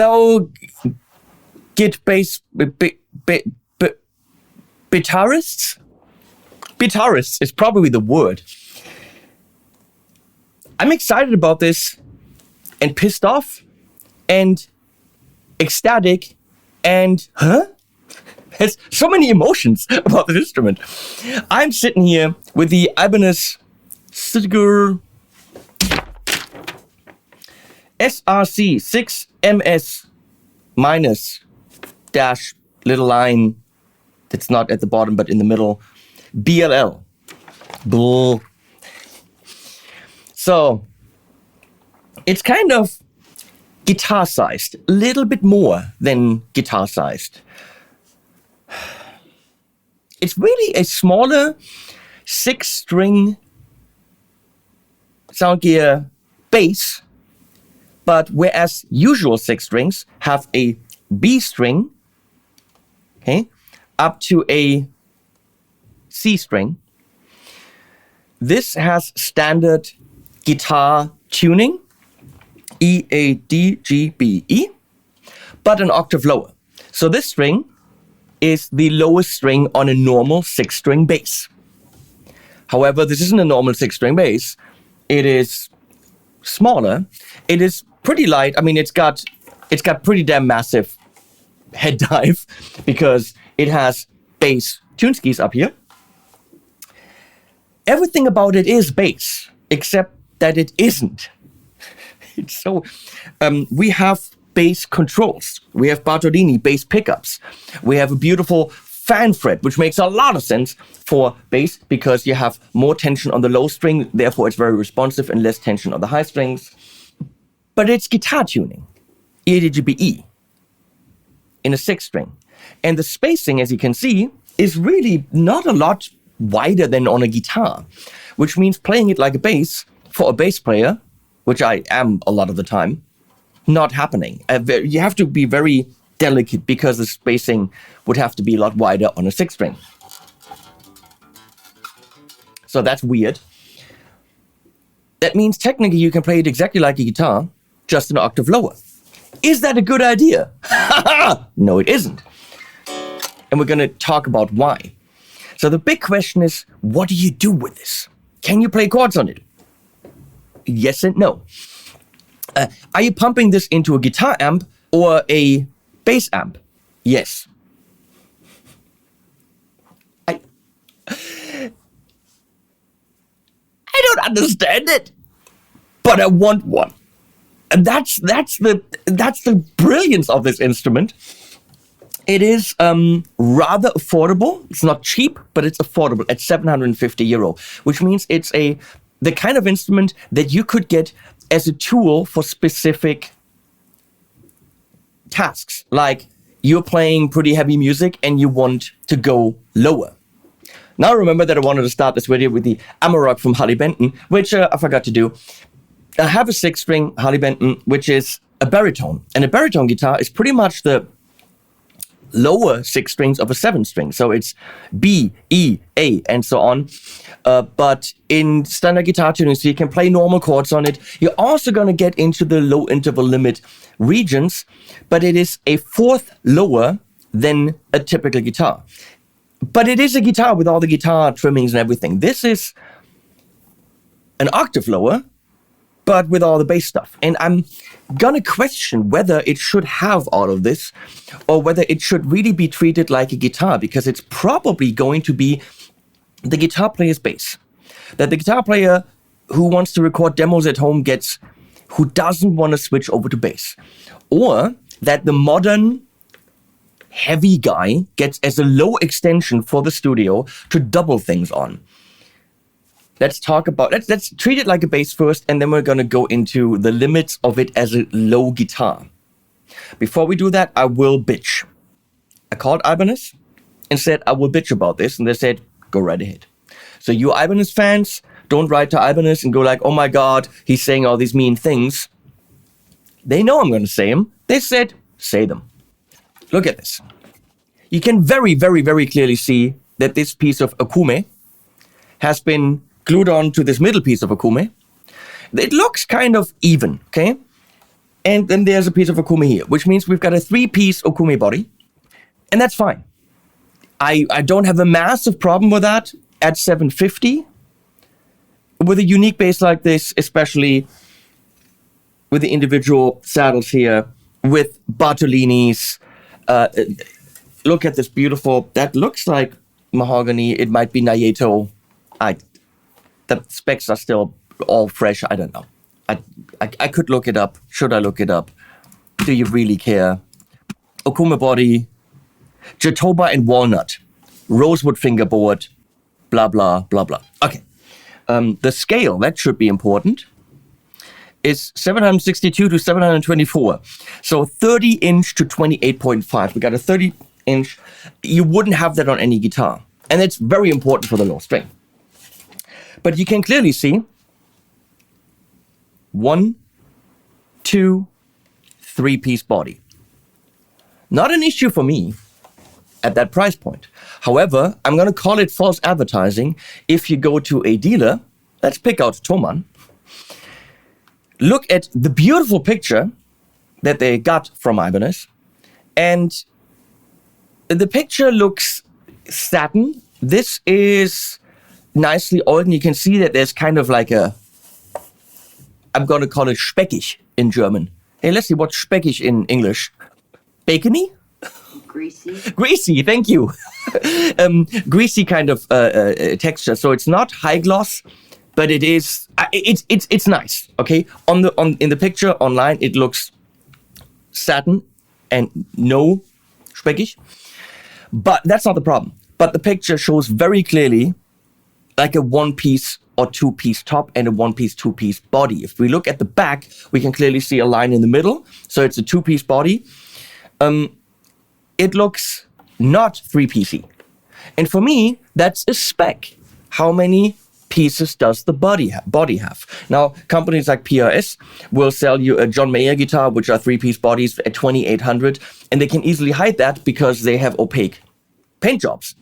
Hello, guitarists? Guitarists is probably the word. I'm excited about this and pissed off and ecstatic and There's so many emotions about this instrument. I'm sitting here with the Ibanez SRC6MS minus dash little line that's not at the bottom but in the middle, BLL. Bull. So it's kind of guitar-sized, a little bit more than guitar-sized. It's really a smaller 6-string sound gear bass, but whereas usual 6 strings have a B string, okay, up to a C string, this has standard guitar tuning, E, A, D, G, B, E, but an octave lower. So this string is the lowest string on a normal 6-string bass. However, this isn't a normal 6-string bass. It is smaller. It is pretty light. I mean, it's got pretty damn massive head dive because it has bass tune skis up here. Everything about it is bass, except that it isn't. It's so, we have bass controls. We have Bartolini bass pickups. We have a beautiful fan fret, which makes a lot of sense for bass because you have more tension on the low string, therefore it's very responsive, and less tension on the high strings. But it's guitar tuning, E, D, G, B, E, in a 6-string. And the spacing, as you can see, is really not a lot wider than on a guitar, which means playing it like a bass for a bass player, which I am a lot of the time, not happening. You have to be very delicate because the spacing would have to be a lot wider on a 6-string. So that's weird. That means technically you can play it exactly like a guitar, just an octave lower. Is that a good idea? No, it isn't. And we're going to talk about why. So the big question is, what do you do with this? Can you play chords on it? Yes and no. Are you pumping this into a guitar amp or a bass amp? Yes. I don't understand it, but I want one. And that's the brilliance of this instrument. It is rather affordable. It's not cheap, but it's affordable at €750, which means it's the kind of instrument that you could get as a tool for specific tasks. Like you're playing pretty heavy music and you want to go lower. Now remember that I wanted to start this video with the Amarok from Harley Benton, which I forgot to do. I have a 6-string Harley Benton, which is a baritone. And a baritone guitar is pretty much the lower 6 strings of a 7-string. So it's B, E, A, and so on. But in standard guitar tuning, so you can play normal chords on it. You're also going to get into the low interval limit regions, but it is a 4th lower than a typical guitar. But it is a guitar with all the guitar trimmings and everything. This is an octave lower, but with all the bass stuff. And I'm gonna question whether it should have all of this or whether it should really be treated like a guitar, because it's probably going to be the guitar player's bass. That the guitar player who wants to record demos at home gets, who doesn't want to switch over to bass. Or that the modern heavy guy gets as a low extension for the studio to double things on. Let's talk about, let's treat it like a bass first, and then we're going to go into the limits of it as a low guitar. Before we do that, I will bitch. I called Ibanez and said, I will bitch about this. And they said, go right ahead. So you Ibanez fans, don't write to Ibanez and go like, oh my God, he's saying all these mean things. They know I'm going to say them. They said, say them. Look at this. You can very, very, very clearly see that this piece of akume has been glued on to this middle piece of akume. It looks kind of even, okay? And then there's a piece of Okume here, which means we've got a 3-piece Okume body. And that's fine. I don't have a massive problem with that at 750. With a unique bass like this, especially with the individual saddles here, with Bartolini's. Look at this beautiful, that looks like mahogany. It might be Nayeto. The specs are still all fresh. I don't know. I could look it up. Should I look it up? Do you really care? Okume body, Jatoba and walnut, rosewood fingerboard, blah, blah, blah, blah. Okay. The scale, that should be important, is 762 to 724. So 30-inch to 28.5. We got a 30-inch. You wouldn't have that on any guitar. And it's very important for the low string. But you can clearly see 1, 2, 3-piece body. Not an issue for me at that price point. However, I'm going to call it false advertising if you go to a dealer. Let's pick out Thomann. Look at the beautiful picture that they got from Ibanez. And the picture looks satin. This is nicely oiled, and you can see that there's kind of like a, I'm going to call it speckig in German. Hey, let's see, what's speckig in English? Bacony? Greasy. Greasy, thank you. Greasy kind of texture. So it's not high gloss, but it is. It's nice. Okay. In the picture online, it looks satin and no speckig. But that's not the problem. But the picture shows very clearly like a 1-piece or 2-piece top and a 1-piece, 2-piece body. If we look at the back, we can clearly see a line in the middle. So it's a 2-piece body. It looks not 3-piecey. And for me, that's a spec. How many pieces does the body have? Now, companies like PRS will sell you a John Mayer guitar, which are 3-piece bodies at $2,800, and they can easily hide that because they have opaque paint jobs.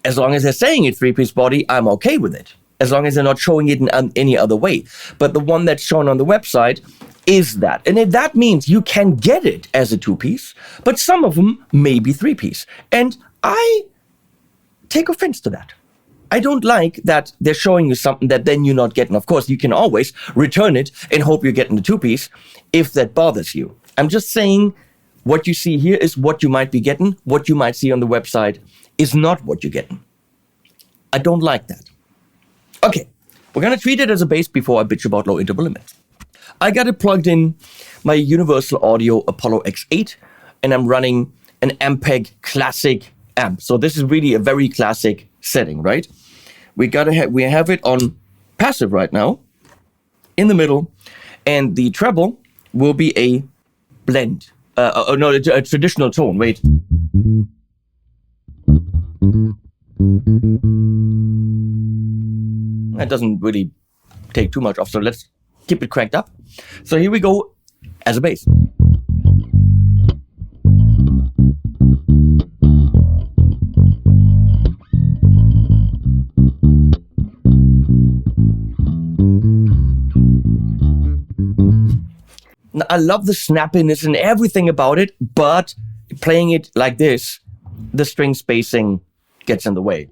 As long as they're saying it's 3-piece body, I'm okay with it. As long as they're not showing it in any other way. But the one that's shown on the website is that. And if that means you can get it as a 2-piece, but some of them may be 3-piece. And I take offense to that. I don't like that they're showing you something that then you're not getting. Of course, you can always return it and hope you're getting the 2-piece if that bothers you. I'm just saying what you see here is what you might be getting. What you might see on the website is not what you're getting. I don't like that. Okay, we're going to treat it as a bass before I bitch about low interval limits. I got it plugged in my Universal Audio Apollo X8, and I'm running an AMPETE classic amp. So this is really a very classic setting, right? We have it on passive right now, in the middle, and the treble will be a blend. A traditional tone. Wait. That doesn't really take too much off, so let's keep it cranked up. So here we go as a bass. I love the snappiness and everything about it, but playing it like this, the string spacing gets in the way.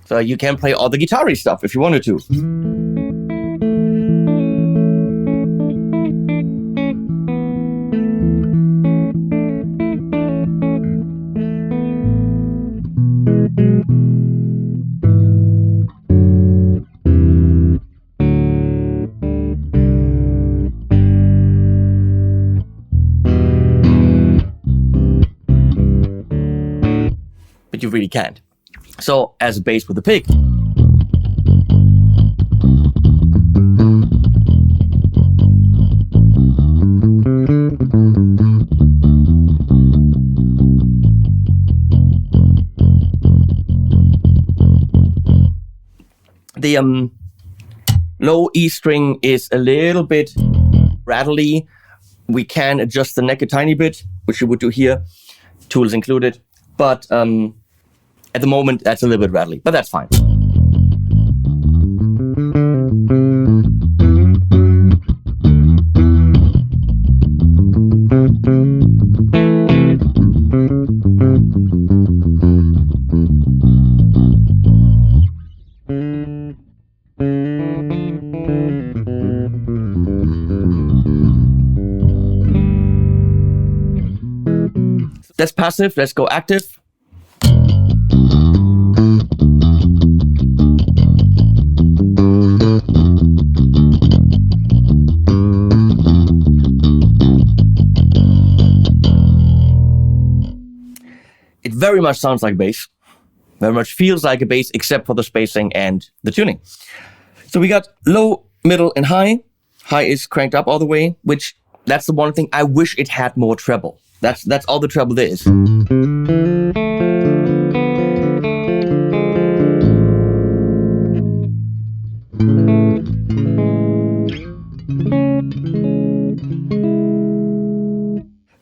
So you can play all the guitar-y stuff if you wanted to. But you really can't. So, as a bass with a pick. The low E string is a little bit rattly. We can adjust the neck a tiny bit, which you would do here, tools included. But at the moment, that's a little bit rattly, but that's fine. That's passive, let's go active. It very much sounds like bass, very much feels like a bass, except for the spacing and the tuning. So we got low, middle, and high. High is cranked up all the way, which that's the one thing I wish it had more treble. That's all the treble there is.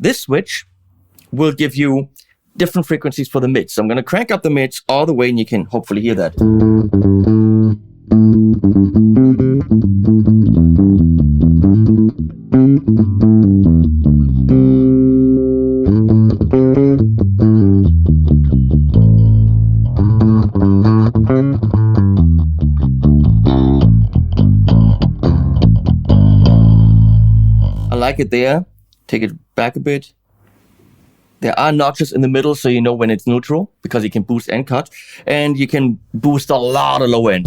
This switch will give you different frequencies for the mids. So I'm going to crank up the mids all the way, and you can hopefully hear that. I like it there. Take it back a bit. There are notches in the middle, so you know when it's neutral, because you can boost and cut, and you can boost a lot of low end.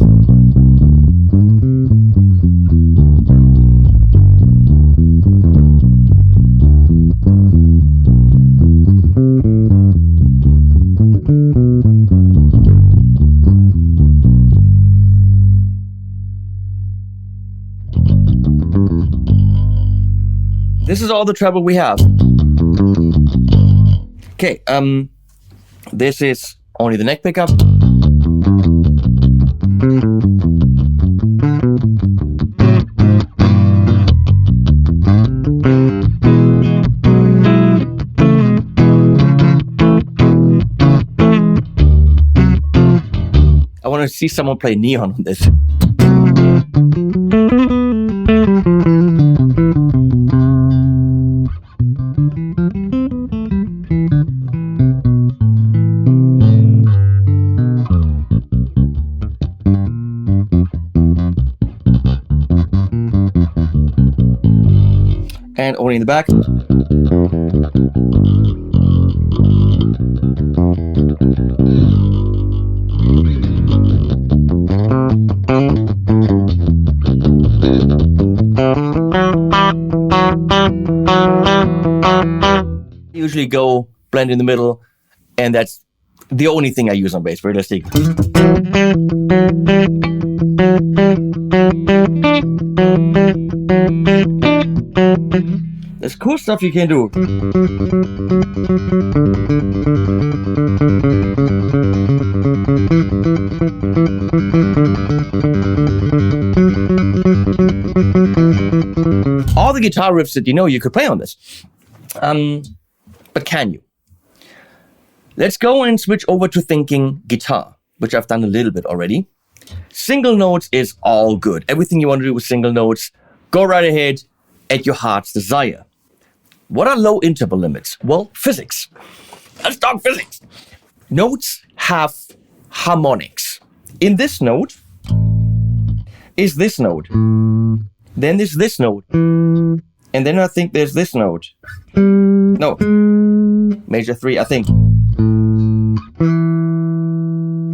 This is all the treble we have. Okay, this is only the neck pickup. I want to see someone play neon on this. And only in the back. Usually go blend in the middle, and that's the only thing I use on bass, realistic. There's cool stuff you can do. All the guitar riffs that you know you could play on this. But can you? Let's go and switch over to thinking guitar, which I've done a little bit already. Single notes is all good. Everything you want to do with single notes, go right ahead at your heart's desire. What are low interval limits? Well, physics. Let's talk physics. Notes have harmonics. In this note is this note. Then there's this note. And then I think there's this note. No. Major 3, I think.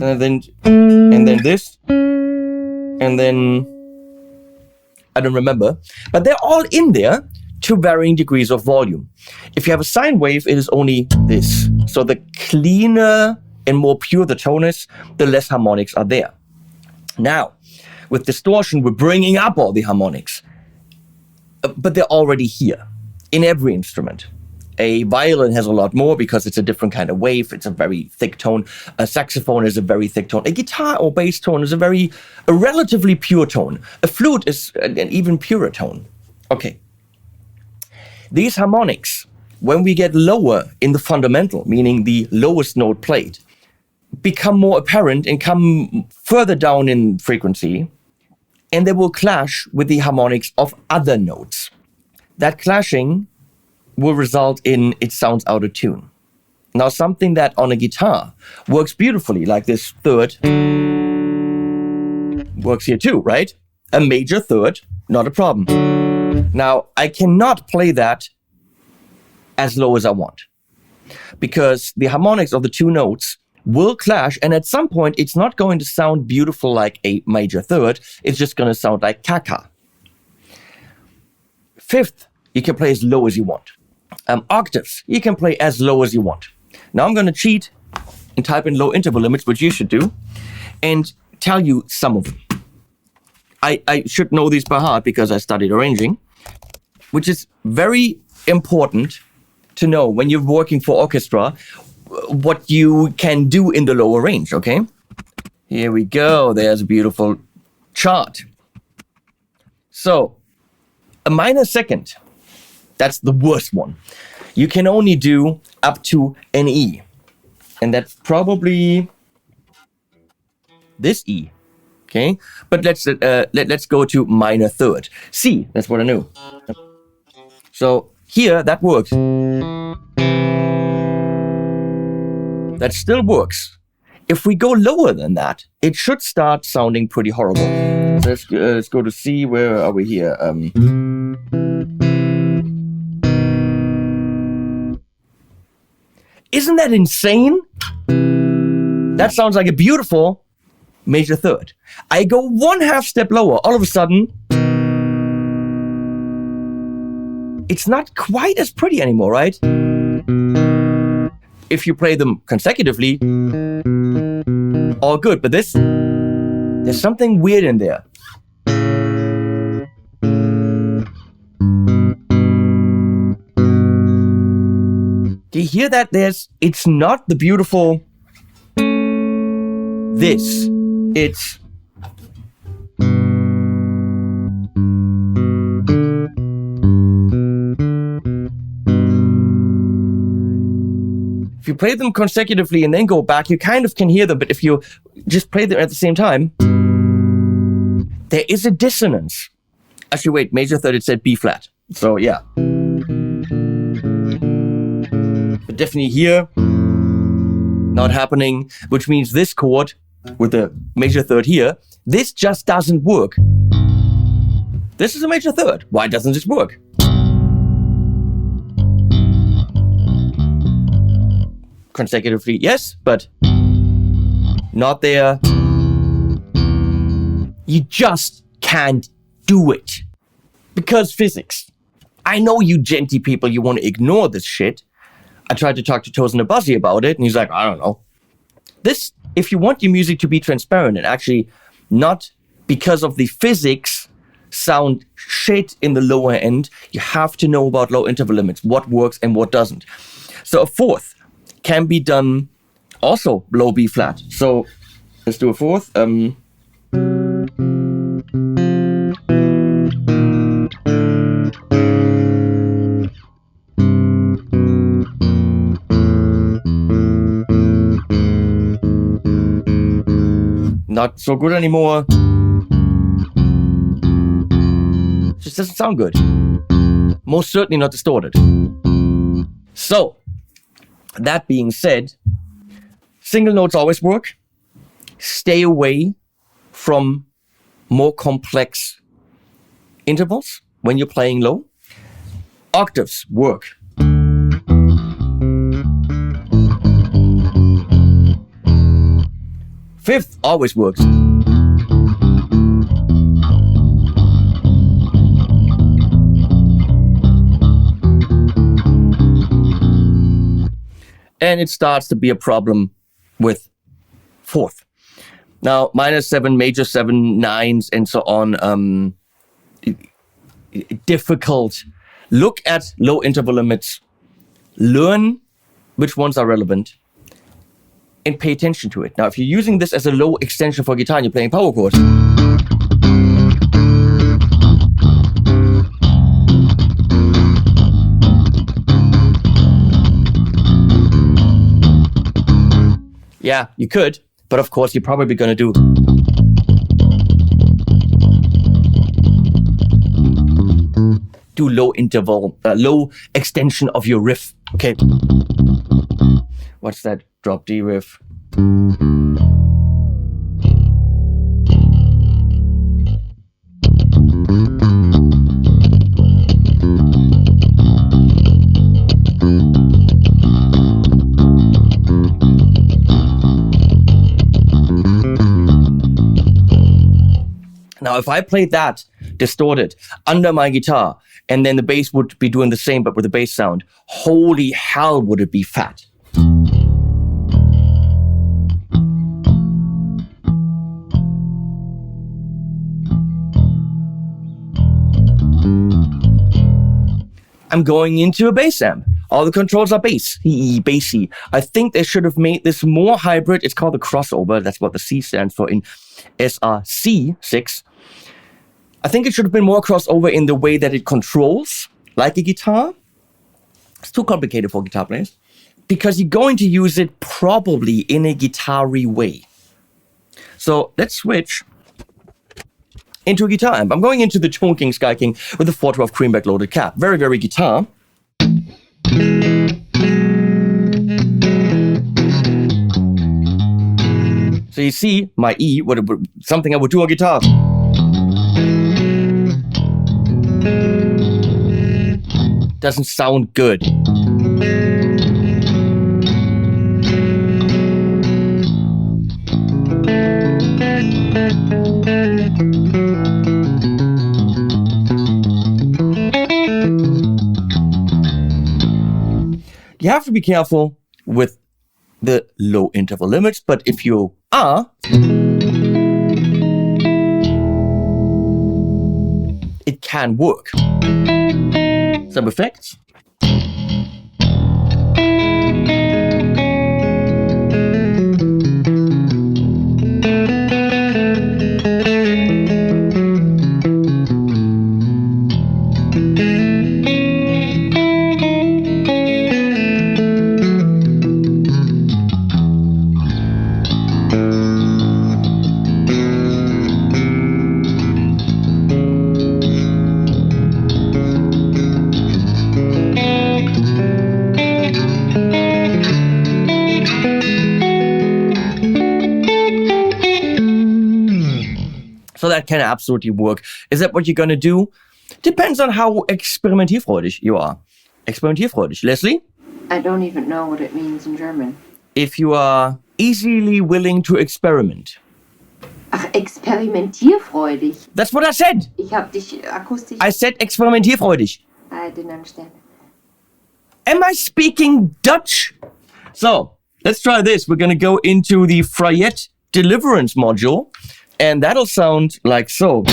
And then this. And then I don't remember. But they're all in there to varying degrees of volume. If you have a sine wave, it is only this. So the cleaner and more pure the tone is, the less harmonics are there. Now, with distortion, we're bringing up all the harmonics. But they're already here in every instrument. A violin has a lot more because it's a different kind of wave. It's a very thick tone. A saxophone is a very thick tone. A guitar or bass tone is a relatively pure tone. A flute is an even purer tone. Okay. These harmonics, when we get lower in the fundamental, meaning the lowest note played, become more apparent and come further down in frequency, and they will clash with the harmonics of other notes. That clashing will result in it sounds out of tune. Now, something that on a guitar works beautifully, like this third, works here too, right? A major third, not a problem. Now, I cannot play that as low as I want, because the harmonics of the two notes will clash, and at some point it's not going to sound beautiful like a major third, it's just going to sound like caca. Fifth, you can play as low as you want. Octaves, you can play as low as you want. Now I'm going to cheat and type in low interval limits, which you should do, and tell you some of them. I should know these by heart because I studied arranging, which is very important to know when you're working for orchestra, what you can do in the lower range, okay? Here we go. There's a beautiful chart. So, a minor second, that's the worst one. You can only do up to an E. And that's probably this E, okay? But let's go to minor third. C, that's what I knew. So here, that works. That still works. If we go lower than that, it should start sounding pretty horrible. So let's go to C. Where are we here? Isn't that insane? That sounds like a beautiful major third. I go 1/2 step lower. All of a sudden, it's not quite as pretty anymore, right? If you play them consecutively, all good. But there's something weird in there. Do you hear that? It's not the beautiful this. It's if you play them consecutively and then go back, you kind of can hear them, but if you just play them at the same time, there is a dissonance. Actually, wait, major third, it said B flat. So, yeah. But definitely here, not happening, which means this chord with the major third here, this just doesn't work. This is a major third. Why doesn't this work? Consecutively, yes, but not there. You just can't do it. Because physics. I know you genty people, you want to ignore this shit. I tried to talk to Thomann about it, and he's like, I don't know. This, if you want your music to be transparent and actually not because of the physics sound shit in the lower end, you have to know about low interval limits, what works and what doesn't. So a fourth can be done also low B flat. So let's do a fourth. Not so good anymore. Just doesn't sound good. Most certainly not distorted. So, that being said, single notes always work. Stay away from more complex intervals when you're playing low. Octaves work. Fifth always works. And it starts to be a problem with fourth. Now, minor 7, major 7, 9s, and so on. Difficult. Look at low interval limits learn which ones are relevant and pay attention to it. Now, if you're using this as a low extension for guitar and you're playing power chords, yeah, you could, but of course you're probably going to do low interval, low extension of your riff. Okay. What's that drop D riff? Now, if I played that distorted under my guitar, and then the bass would be doing the same, but with the bass sound, holy hell, would it be fat. I'm going into a bass amp. All the controls are bassy. I think they should have made this more hybrid. It's called the crossover. That's what the C stands for in SRC6. I think it should have been more crossover in the way that it controls, like a guitar. It's too complicated for guitar players because you're going to use it probably in a guitar-y way. So let's switch into a guitar amp. I'm going into the Tone King Sky King with a 412 Greenback loaded cap. Very, very guitar. So you see my E, something I would do on guitar. Doesn't sound good. You have to be careful with the low interval limits, but if you are, it can work. Some effects. So that can absolutely work. Is that what you're going to do? Depends on how experimentierfreudig you are. Experimentierfreudig. Leslie? I don't even know what it means in German. If you are easily willing to experiment. Ach, experimentierfreudig. That's what I said. Ich hab dich akustisch... I said experimentierfreudig. I didn't understand. Am I speaking Dutch? So, let's try this. We're going to go into the Fryette Deliverance module. And that'll sound like so.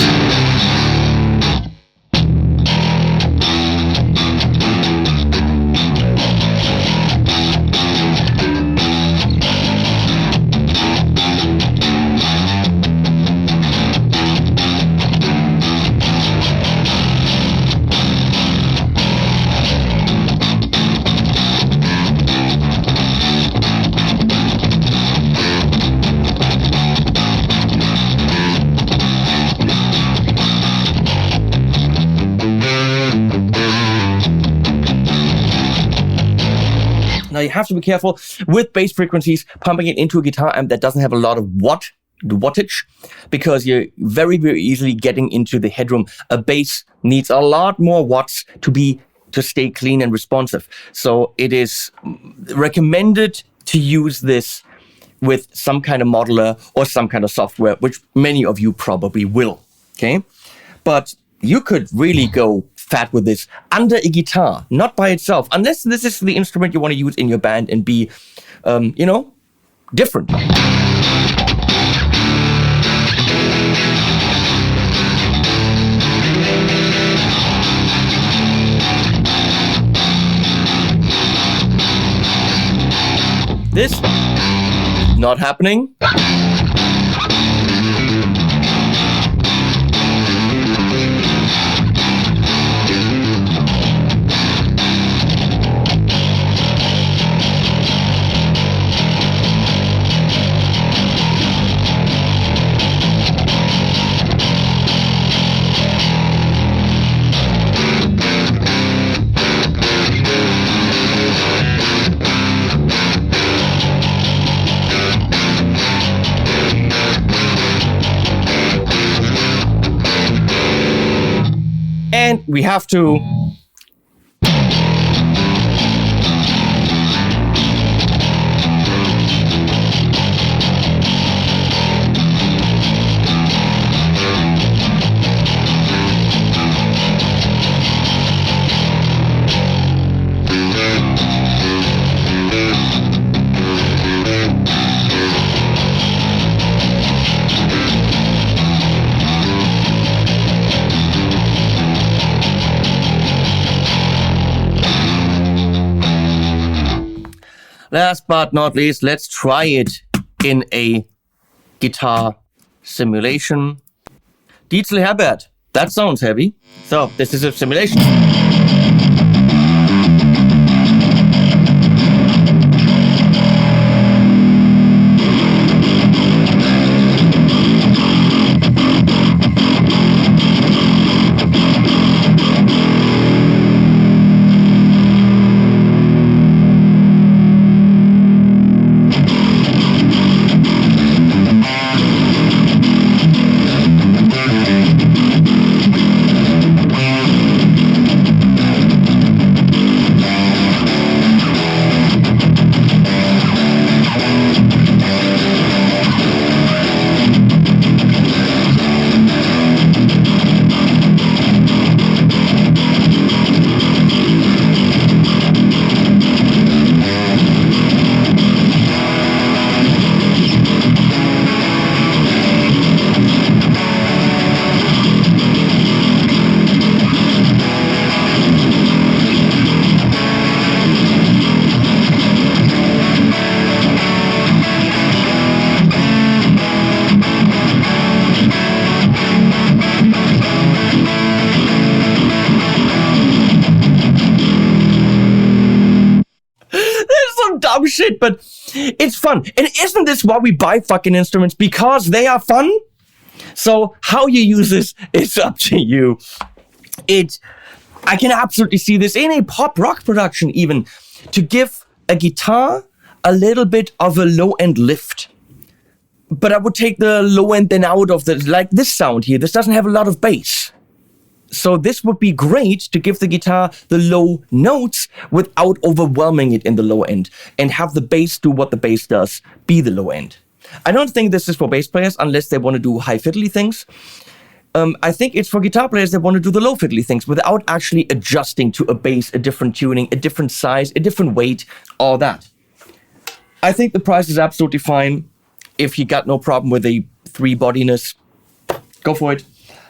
Now you have to be careful with bass frequencies, pumping it into a guitar amp that doesn't have a lot of wattage, because you're very, very easily getting into the headroom. A bass needs a lot more watts to stay clean and responsive. So it is recommended to use this with some kind of modeler or some kind of software, which many of you probably will. Okay, but you could really go fat with this under a guitar, not by itself, unless this is the instrument you want to use in your band and be, different. Not happening. And we have to last but not least, let's try it in a guitar simulation. Dietzel Herbert, that sounds heavy. So this is a simulation. Dumb shit, but it's fun. And isn't this why we buy fucking instruments? Because they are fun? So how you use this, it's up to you. I can absolutely see this in a pop rock production even, to give a guitar a little bit of a low end lift. But I would take the low end then out of like this sound here. This doesn't have a lot of bass. So this would be great to give the guitar the low notes without overwhelming it in the low end, and have the bass do what the bass does, be the low end. I don't think this is for bass players unless they want to do high fiddly things. I think it's for guitar players that want to do the low fiddly things without actually adjusting to a bass, a different tuning, a different size, a different weight, all that. I think the price is absolutely fine. If you got no problem with a 3-bodiness, go for it.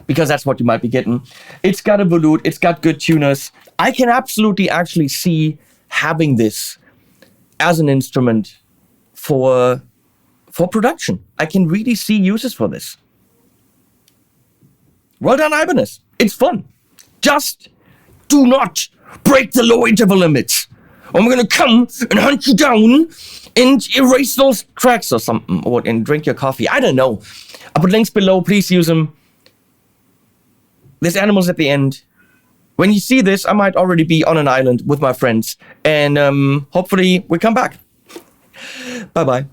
Because that's what you might be getting. It's got a volute, it's got good tuners. I can absolutely actually see having this as an instrument for production. I can really see uses for this. Well done, Ibanez. It's fun. Just do not break the low interval limits. I'm gonna come and hunt you down and erase those tracks or something, and drink your coffee. I don't know. I'll put links below, please use them. There's animals at the end. When you see this, I might already be on an island with my friends. And hopefully we come back. Bye-bye.